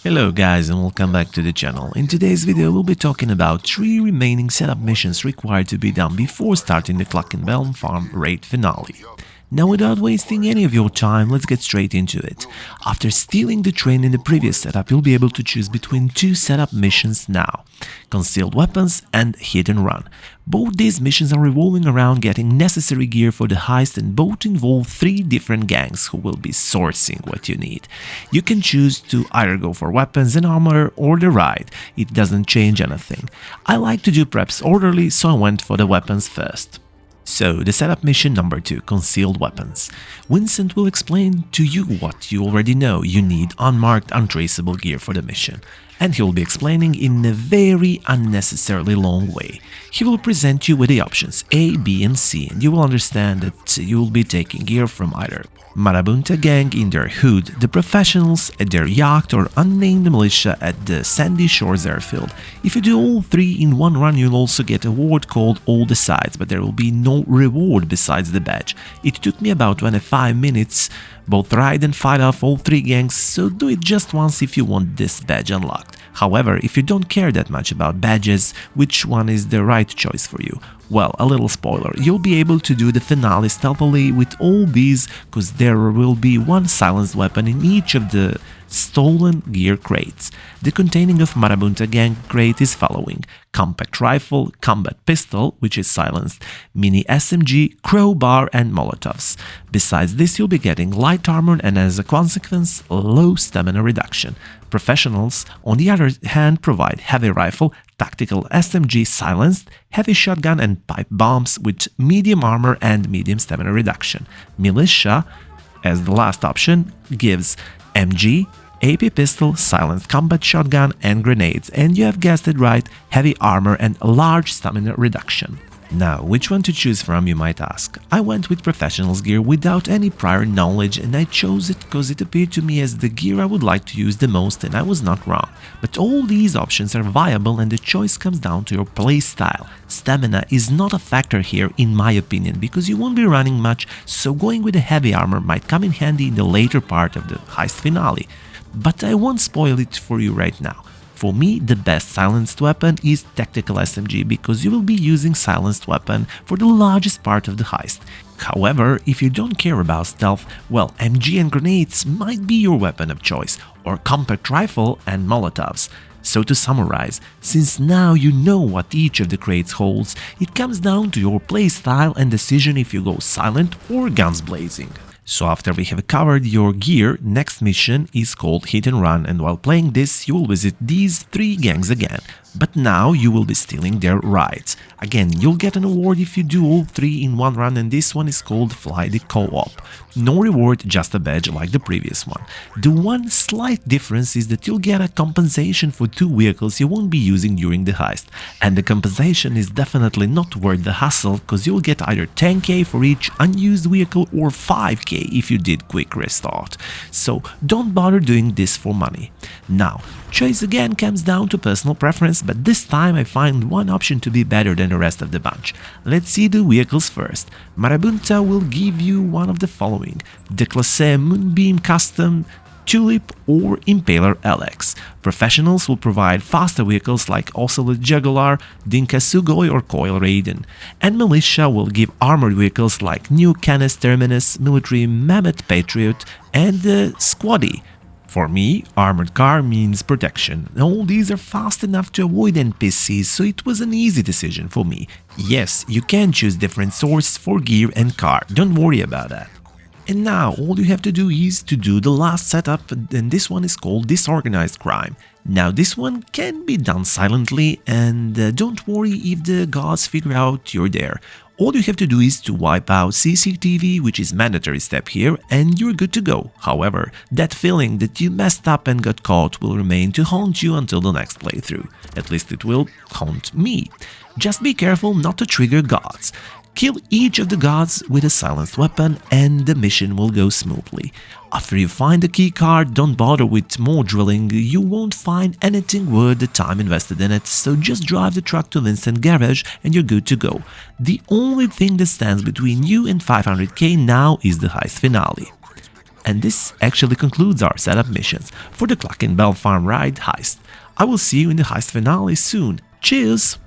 Hello guys and welcome back to the channel. In today's video we'll be talking about 3 remaining setup missions required to be done before starting the Cluckin farm raid finale. Now without wasting any of your time, let's get straight into it. After stealing the train in the previous setup, you'll be able to choose between 2 setup missions now: Concealed Weapons and Hit and Run. Both these missions are revolving around getting necessary gear for the heist, and both involve 3 different gangs who will be sourcing what you need. You can choose to either go for weapons and armor or the ride, it doesn't change anything. I like to do preps orderly, so I went for the weapons first. So, the setup mission number 2, Concealed Weapons. Vincent will explain to you what you already know: you need unmarked, untraceable gear for the mission. And he will be explaining in a very unnecessarily long way. He will present you with the options A, B and C, and you will understand that you will be taking gear from either Marabunta gang in their hood, the professionals at their yacht, or unnamed militia at the Sandy Shores airfield. If you do all 3 in one run, you'll also get a award called All the Sides, but there will be no reward besides the badge. It took me about 25 minutes, both ride and fight off all 3 gangs, so do it just once if you want this badge unlocked. However, if you don't care that much about badges, which one is the right choice for you? Well, a little spoiler, you'll be able to do the finale stealthily with all these, cause there will be one silenced weapon in each of the stolen gear crates. The containing of Marabunta gang crate is following: compact rifle, combat pistol, which is silenced, mini SMG, crowbar and molotovs. Besides this, you'll be getting light armor and as a consequence, low stamina reduction. Professionals, on the other hand, provide heavy rifle, tactical SMG silenced, heavy shotgun and pipe bombs with medium armor and medium stamina reduction. Militia, as the last option, gives MG, AP pistol, silenced combat shotgun and grenades, and you have guessed it right, heavy armor and large stamina reduction. Now, which one to choose from, you might ask? I went with professionals gear without any prior knowledge, and I chose it because it appeared to me as the gear I would like to use the most, and I was not wrong. But all these options are viable and the choice comes down to your playstyle. Stamina is not a factor here in my opinion, because you won't be running much, so going with a heavy armor might come in handy in the later part of the heist finale. But I won't spoil it for you right now. For me, the best silenced weapon is tactical SMG, because you will be using silenced weapon for the largest part of the heist. However, if you don't care about stealth, well, MG and grenades might be your weapon of choice, or compact rifle and molotovs. So to summarize, since now you know what each of the crates holds, it comes down to your playstyle and decision if you go silent or guns blazing. So after we have covered your gear, next mission is called Hit and Run, and while playing this you will visit these 3 gangs again, but now you will be stealing their rides. Again, you'll get an award if you do all 3 in one run, and this one is called Fly the Co-op. No reward, just a badge like the previous one. The one slight difference is that you'll get a compensation for 2 vehicles you won't be using during the heist, and the compensation is definitely not worth the hassle, cause you'll get either 10k for each unused vehicle or 5k if you did quick restart. So don't bother doing this for money. Now, choice again comes down to personal preference, but this time I find one option to be better than the rest of the bunch. Let's see the vehicles first. Marabunta will give you one of the following: the Classe Moonbeam Custom, Tulip or Impaler LX. Professionals will provide faster vehicles like Ocelot Jugular, Dinka Sugoi or Coil Raiden, and Militia will give armored vehicles like New Canis Terminus, Military Mammoth Patriot, and Squaddy. For me, armored car means protection. All these are fast enough to avoid NPCs, so it was an easy decision for me. Yes, you can choose different sources for gear and car, don't worry about that. And now all you have to do is to do the last setup, and this one is called Disorganized Crime. Now this one can be done silently, and don't worry if the gods figure out you're there. All you have to do is to wipe out CCTV, which is mandatory step here, and you're good to go. However, that feeling that you messed up and got caught will remain to haunt you until the next playthrough. At least it will haunt me. Just be careful not to trigger gods. Kill each of the gods with a silenced weapon and the mission will go smoothly. After you find the key card, don't bother with more drilling, you won't find anything worth the time invested in it, so just drive the truck to Vincent Garage and you're good to go. The only thing that stands between you and 500k now is the heist finale. And this actually concludes our setup missions for the Cluckin Bell Farm ride heist. I will see you in the heist finale soon. Cheers!